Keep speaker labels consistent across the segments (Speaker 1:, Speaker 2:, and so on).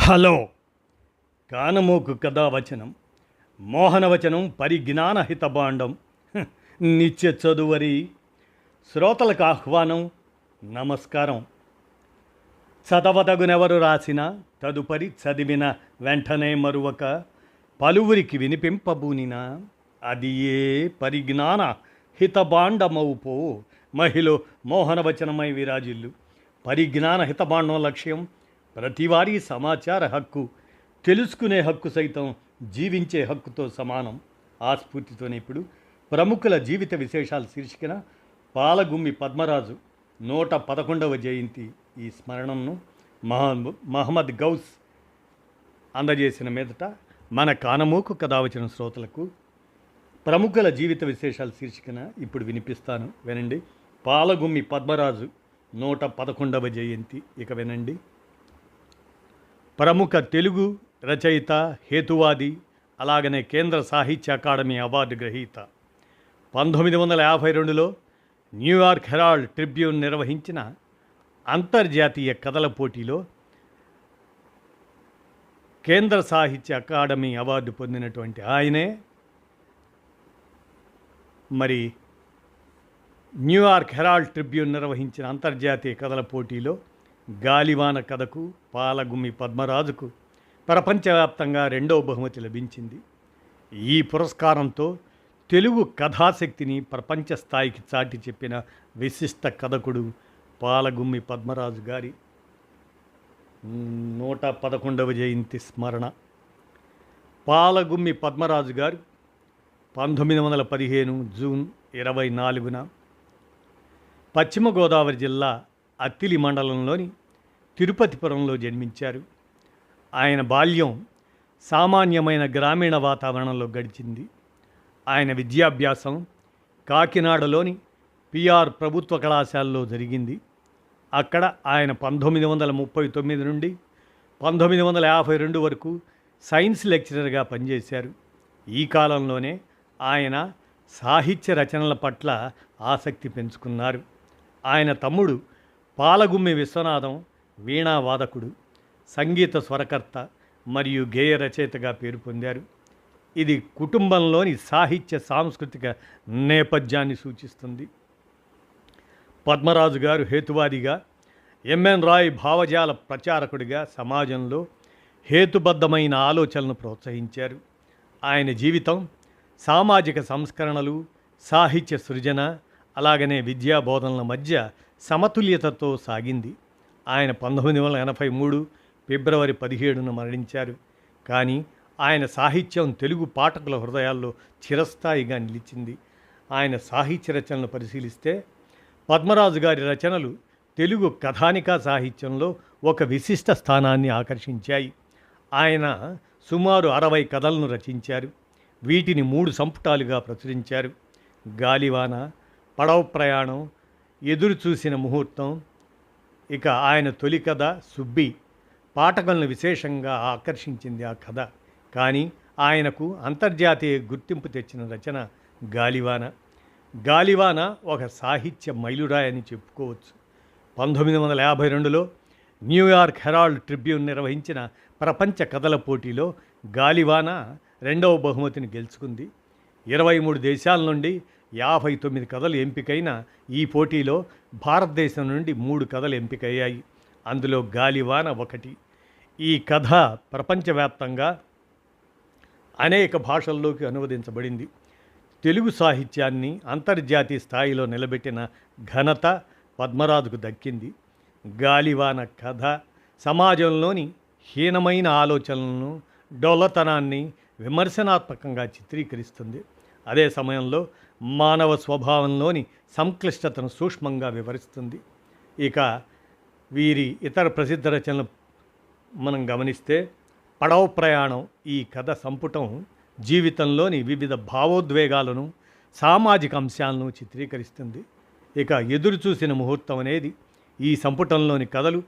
Speaker 1: Hello. కానమోకు కథావచనం మోహనవచనం పరిజ్ఞానహితభాండం నిత్య చదువరి శ్రోతలకు ఆహ్వానం. నమస్కారం. చదవదగునెవరు రాసిన తదుపరి చదివిన వెంటనే మరువక పలువురికి వినిపింపబూనిన అది ఏ పరిజ్ఞాన హితభాండమవుపో మహిళ మోహనవచనమై విరాజిల్లు. పరిజ్ఞాన హితభాండం లక్ష్యం ప్రతివారీ సమాచార హక్కు, తెలుసుకునే హక్కు సైతం జీవించే హక్కుతో సమానం. ఆ స్ఫూర్తితోనే ఇప్పుడు ప్రముఖుల జీవిత విశేషాలు శీర్షికన పాలగుమ్మి పద్మరాజు 111వ జయంతి ఈ స్మరణను మహమ్మద్ గౌస్ అందజేసిన మీదట మన కానమోకు కథావచన శ్రోతలకు ప్రముఖుల జీవిత విశేషాలు శీర్షికన ఇప్పుడు వినిపిస్తాను, వినండి. పాలగుమ్మి పద్మరాజు 111వ జయంతి. ఇక వినండి. ప్రముఖ తెలుగు రచయిత, హేతువాది, అలాగనే కేంద్ర సాహిత్య అకాడమీ అవార్డు గ్రహీత. 1952లో న్యూయార్క్ హెరాల్డ్ ట్రిబ్యూన్ నిర్వహించిన అంతర్జాతీయ కథల పోటీలో కేంద్ర సాహిత్య అకాడమీ అవార్డు పొందినటువంటి ఆయనే మరి న్యూయార్క్ హెరాల్డ్ ట్రిబ్యూన్ నిర్వహించిన అంతర్జాతీయ కథల పోటీలో గాలివాన కథకు పాలగుమ్మి పద్మరాజుకు ప్రపంచవ్యాప్తంగా 2వ బహుమతి లభించింది. ఈ పురస్కారంతో తెలుగు కథాశక్తిని ప్రపంచ స్థాయికి చాటి చెప్పిన విశిష్ట కథకుడు పాలగుమ్మి పద్మరాజు గారి 111వ జయంతి స్మరణ. పాలగుమ్మి పద్మరాజు గారు 1915 జూన్ 24న పశ్చిమ గోదావరి జిల్లా అత్తిలి మండలంలోని తిరుపతిపురంలో జన్మించారు. ఆయన బాల్యం సామాన్యమైన గ్రామీణ వాతావరణంలో గడిచింది. ఆయన విద్యాభ్యాసం కాకినాడలోని పిఆర్ ప్రభుత్వ కళాశాలలో జరిగింది. అక్కడ ఆయన 1939 నుండి 1952 వరకు సైన్స్ లెక్చరర్గా పనిచేశారు. ఈ కాలంలోనే ఆయన సాహిత్య రచనల పట్ల ఆసక్తి పెంచుకున్నారు. ఆయన తమ్ముడు పాలగుమ్మి విశ్వనాథం వీణావాదకుడు, సంగీత స్వరకర్త మరియు గేయ రచయితగా పేరు పొందారు. ఇది కుటుంబంలోని సాహిత్య సాంస్కృతిక నేపథ్యాన్ని సూచిస్తుంది. పద్మరాజు గారు హేతువాదిగా, ఎంఎన్ రాయ్ భావజాల ప్రచారకుడిగా సమాజంలో హేతుబద్ధమైన ఆలోచనలను ప్రోత్సహించారు. ఆయన జీవితం సామాజిక సంస్కరణలు, సాహిత్య సృజన, అలాగనే విద్యా బోధనల మధ్య సమతుల్యతతో సాగింది. ఆయన 1983 ఫిబ్రవరి 17న మరణించారు. కానీ ఆయన సాహిత్యం తెలుగు పాఠకుల హృదయాల్లో చిరస్థాయిగా నిలిచింది. ఆయన సాహిత్య రచనలు పరిశీలిస్తే పద్మరాజు గారి రచనలు తెలుగు కథానికా సాహిత్యంలో ఒక విశిష్ట స్థానాన్ని ఆకర్షించాయి. ఆయన సుమారు 60 కథలను రచించారు. వీటిని 3 సంపుటాలుగా ప్రచురించారు. గాలివాన, పడవ ప్రయాణం, ఎదురు చూసిన ముహూర్తం. ఇక ఆయన తొలి కథ సుబ్బి పాఠకులను విశేషంగా ఆకర్షించింది ఆ కథ. కానీ ఆయనకు అంతర్జాతీయ గుర్తింపు తెచ్చిన రచన గాలివాన. గాలివాన ఒక సాహిత్య మైలురాయని చెప్పుకోవచ్చు. 1952లో న్యూయార్క్ హెరాల్డ్ ట్రిబ్యూన్ నిర్వహించిన ప్రపంచ కథల పోటీలో గాలివాన 2వ బహుమతిని గెలుచుకుంది. 23 దేశాల నుండి 59 కథలు ఎంపికైన ఈ పోటీలో భారతదేశం నుండి 3 కథలు ఎంపికయ్యాయి. అందులో గాలివాన ఒకటి. ఈ కథ ప్రపంచవ్యాప్తంగా అనేక భాషల్లోకి అనువదించబడింది. తెలుగు సాహిత్యాన్ని అంతర్జాతీయ స్థాయిలో నిలబెట్టిన ఘనత పద్మరాజుకు దక్కింది. గాలివాన కథ సమాజంలోని హీనమైన ఆలోచనలను, డొల్లతనాన్ని విమర్శనాత్మకంగా చిత్రీకరిస్తుంది. అదే సమయంలో మానవ స్వభావంలోని సంక్లిష్టతను సూక్ష్మంగా వివరిస్తుంది. ఇక వీరి ఇతర ప్రసిద్ధ రచనలు మనం గమనిస్తే పడవ ప్రయాణం ఈ కథ సంపుటం జీవితంలోని వివిధ భావోద్వేగాలను, సామాజిక అంశాలను చిత్రీకరిస్తుంది. ఇక ఎదురు చూసిన ముహూర్తం అనేది ఈ సంపుటంలోని కథలు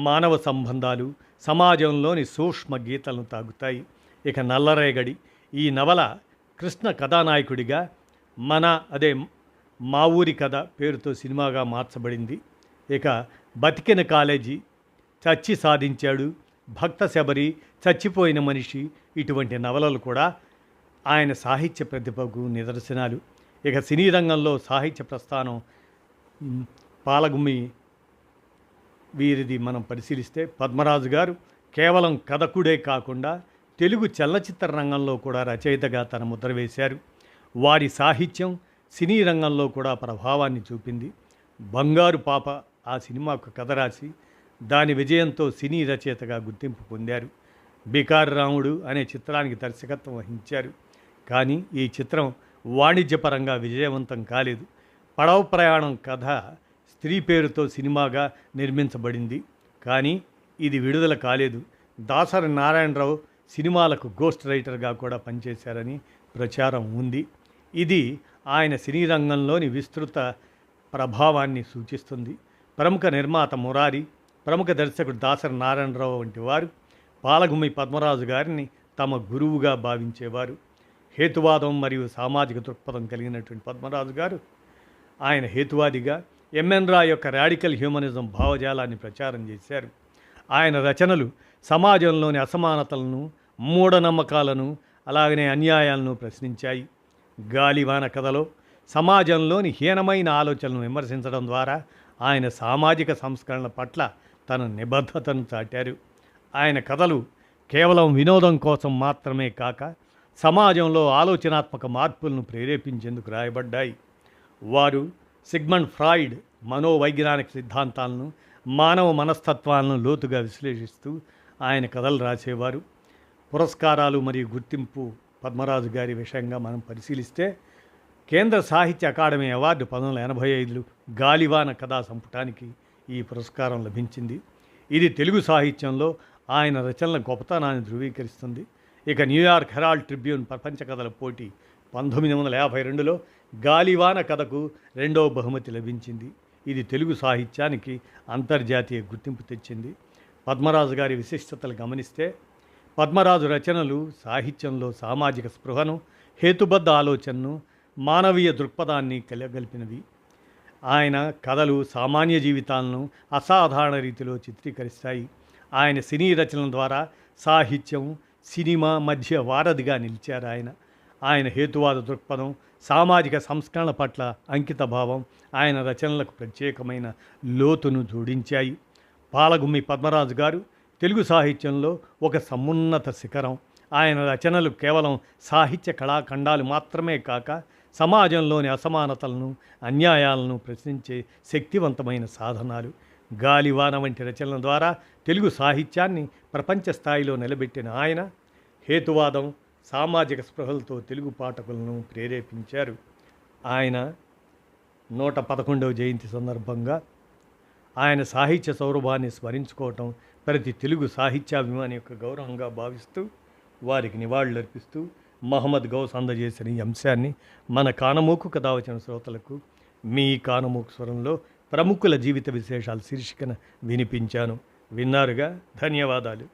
Speaker 1: మానవ సంబంధాలు, సమాజంలోని సూక్ష్మ గీతలను తాగుతాయి. ఇక నల్లరేగడి ఈ నవల కృష్ణ కథానాయకుడిగా మా ఊరి కథ పేరుతో సినిమాగా మార్చబడింది. ఇక బతికిన కాలేజీ, చచ్చి సాధించాడు, భక్త శబరి, చచ్చిపోయిన మనిషి ఇటువంటి నవలలు కూడా ఆయన సాహిత్య ప్రతిభకు నిదర్శనాలు. ఇక సినీ రంగంలో సాహిత్య ప్రస్థానం పాలగుమ్మి వీరిది మనం పరిశీలిస్తే పద్మరాజు గారు కేవలం కథకుడే కాకుండా తెలుగు చలనచిత్ర రంగంలో కూడా రచయితగా తన ముద్ర వేశారు. వారి సాహిత్యం సినీ రంగంలో కూడా ప్రభావాన్ని చూపింది. బంగారు పాప ఆ సినిమాకు కథ రాసి దాని విజయంతో సినీ రచయితగా గుర్తింపు పొందారు. బికారు రాముడు అనే చిత్రానికి దర్శకత్వం వహించారు. కానీ ఈ చిత్రం వాణిజ్యపరంగా విజయవంతం కాలేదు. పడవ ప్రయాణం కథ స్త్రీ పేరుతో సినిమాగా నిర్మించబడింది. కానీ ఇది విడుదల కాలేదు. దాసరి నారాయణరావు సినిమాలకు గోస్ట్ రైటర్గా కూడా పనిచేశారని ప్రచారం ఉంది. ఇది ఆయన సినీ రంగంలోని విస్తృత ప్రభావాన్ని సూచిస్తుంది. ప్రముఖ నిర్మాత మురారి, ప్రముఖ దర్శకుడు దాసరి నారాయణరావు వంటి వారు పాలగుమ్మి పద్మరాజు గారిని తమ గురువుగా భావించేవారు. హేతువాదం మరియు సామాజిక దృక్పథం కలిగినటువంటి పద్మరాజు గారు ఆయన హేతువాదిగా ఎంఎన్ రా యొక్క రాడికల్ హ్యూమనిజం భావజాలాన్ని ప్రచారం చేశారు. ఆయన రచనలు సమాజంలోని అసమానతలను, మూఢనమ్మకాలను, అలాగనే అన్యాయాలను ప్రశ్నించాయి. గాలివాన కథలో సమాజంలోని హీనమైన ఆలోచనలను విమర్శించడం ద్వారా ఆయన సామాజిక సంస్కరణ పట్ల తన నిబద్ధతను చాటారు. ఆయన కథలు కేవలం వినోదం కోసం మాత్రమే కాక సమాజంలో ఆలోచనాత్మక మార్పులను ప్రేరేపించేందుకు రాయబడ్డాయి. వారు సిగ్మండ్ ఫ్రాయిడ్ మనోవైజ్ఞానిక సిద్ధాంతాలను, మానవ మనస్తత్వాలను లోతుగా విశ్లేషిస్తూ ఆయన కథలు రాసేవారు. పురస్కారాలు మరియు గుర్తింపు పద్మరాజు గారి విషయంగా మనం పరిశీలిస్తే కేంద్ర సాహిత్య అకాడమీ అవార్డు 1985 గాలివాన కథా సంపుటానికి ఈ పురస్కారం లభించింది. ఇది తెలుగు సాహిత్యంలో ఆయన రచనల గొప్పతనాన్ని ధృవీకరిస్తుంది. ఇక న్యూయార్క్ హెరాల్డ్ ట్రిబ్యూన్ ప్రపంచ కథల పోటీ 1952లో గాలివాన కథకు 2వ బహుమతి లభించింది. ఇది తెలుగు సాహిత్యానికి అంతర్జాతీయ గుర్తింపు తెచ్చింది. పద్మరాజు గారి విశిష్టతలు గమనిస్తే పద్మరాజు రచనలు సాహిత్యంలో సామాజిక స్పృహను, హేతుబద్ధ ఆలోచనను, మానవీయ దృక్పథాన్ని కలగలిపినవి. ఆయన కథలు సామాన్య జీవితాలను అసాధారణ రీతిలో చిత్రీకరిస్తాయి. ఆయన సినీ రచనల ద్వారా సాహిత్యం, సినిమా మధ్య వారధిగా నిలిచారు. ఆయన హేతువాద దృక్పథం, సామాజిక సంస్కరణ పట్ల అంకిత భావం ఆయన రచనలకు ప్రత్యేకమైన లోతును జోడించాయి. పాలగుమ్మి పద్మరాజు గారు తెలుగు సాహిత్యంలో ఒక సమున్నత శిఖరం. ఆయన రచనలు కేవలం సాహిత్య కళాఖండాలు మాత్రమే కాక సమాజంలోని అసమానతలను, అన్యాయాలను ప్రశ్నించే శక్తివంతమైన సాధనాలు. గాలివాన వంటి రచనల ద్వారా తెలుగు సాహిత్యాన్ని ప్రపంచ స్థాయిలో నిలబెట్టిన ఆయన హేతువాదం, సామాజిక స్పృహలతో తెలుగు పాఠకులను ప్రేరేపించారు. ఆయన 111వ జయంతి సందర్భంగా ఆయన సాహిత్య సౌరభాన్ని స్మరించుకోవటం ప్రతి తెలుగు సాహిత్యాభిమాని యొక్క గౌరవంగా భావిస్తూ వారికి నివాళులర్పిస్తూ మహమ్మద్ గౌస్ అందజేసిన ఈ అంశాన్ని మన కానమోకు కథ వచ్చిన శ్రోతలకు మీ కానమోకు స్వరంలో ప్రముఖుల జీవిత విశేషాలు శీర్షికన వినిపించాను. విన్నారుగా, ధన్యవాదాలు.